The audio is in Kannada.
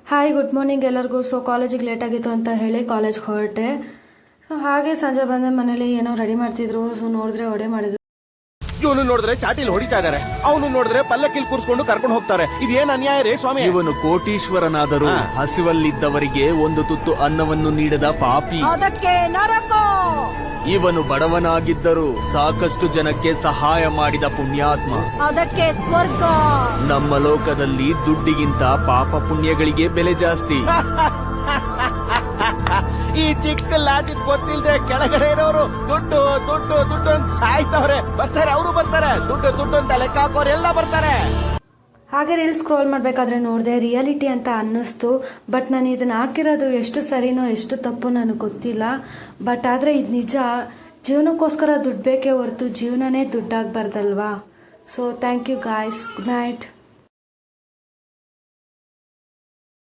ಹಾಯ್ ಗುಡ್ ಮಾರ್ನಿಂಗ್ ಎಲ್ಲರಿಗೂ. ಸೊ ಕಾಲೇಜಿಗೆ ಲೇಟಾಗಿತ್ತು ಅಂತ ಹೇಳಿ ಕಾಲೇಜ್ಗೆ ಹೊರಟೆ. ಸೊ ಹಾಗೆ ಸಂಜೆ ಬಂದ ಮನೇಲಿ ಏನೋ ರೆಡಿ ಮಾಡ್ತಿದ್ರು. ಸೊ ನೋಡಿದ್ರೆ ಒಡೆ ಮಾಡಿದ್ರು. ಇವನು ನೋಡಿದ್ರೆ ಚಾಟಿಲ್ ಹೊಡಿತಾ ಇದಾರೆ, ಅವನು ನೋಡಿದ್ರೆ ಪಲ್ಲಕ್ಕಿಲ್ ಕೂರ್ಸ್ಕೊಂಡು ಕರ್ಕೊಂಡು ಹೋಗ್ತಾರೆ. ಇದೇನ್ ಅನ್ಯಾಯ ರೇ ಸ್ವಾಮಿ. ಇವನು ಕೋಟೀಶ್ವರನಾದರೂ ಹಸಿವಲ್ಲಿದ್ದವರಿಗೆ ಒಂದು ತುತ್ತು ಅನ್ನವನ್ನು ನೀಡದ ಪಾಪಿ. ಅದಕ್ಕೆ ನರಕ. ಇವನು ಬಡವನಾಗಿದ್ದರೂ ಸಾಕಷ್ಟು ಜನಕ್ಕೆ ಸಹಾಯ ಮಾಡಿದ ಪುಣ್ಯಾತ್ಮ. ಅದಕ್ಕೆ ಸ್ವರ್ಗ. ನಮ್ಮ ಲೋಕದಲ್ಲಿ ದುಡ್ಡಿಗಿಂತ ಪಾಪ ಪುಣ್ಯಗಳಿಗೆ ಬೆಲೆ ಜಾಸ್ತಿ. ಈ ಚಿಕ್ಕ ಲಾಜಿಕ್ ಗೊತ್ತಿಲ್ಲದೆ ಕೆಳಗಡೆ ಇರೋರು ದುಡ್ಡು ದುಡ್ಡು ದುಡ್ಡು ಅಂತ ಸಾಯ್ತವ್ರೆ. ಬರ್ತಾರೆ, ಅವರು ಬರ್ತಾರೆ, ದುಡ್ಡು ದುಡ್ಡು ಅಂತ ಲೆಕ್ಕ ಹಾಕೋರೆಲ್ಲ ಬರ್ತಾರೆ. ಹಾಗೆ ರೀಲ್ಸ್ ಸ್ಕ್ರೋಲ್ ಮಾಡಬೇಕಾದ್ರೆ ನೋಡಿದೆ, ರಿಯಾಲಿಟಿ ಅಂತ ಅನ್ನಿಸ್ತು. ಬಟ್ ನಾನು ಇದನ್ನು ಹಾಕಿರೋದು ಎಷ್ಟು ಸರಿನೋ ಎಷ್ಟು ತಪ್ಪು ನನಗೆ ಗೊತ್ತಿಲ್ಲ. ಬಟ್ ಆದರೆ ಇದು ನಿಜ. ಜೀವನಕ್ಕೋಸ್ಕರ ದುಡ್ಡು ಬೇಕೇ ಹೊರತು ಜೀವನನೇ ದುಡ್ಡಾಗಬಾರ್ದಲ್ವಾ. So thank you guys. Good night.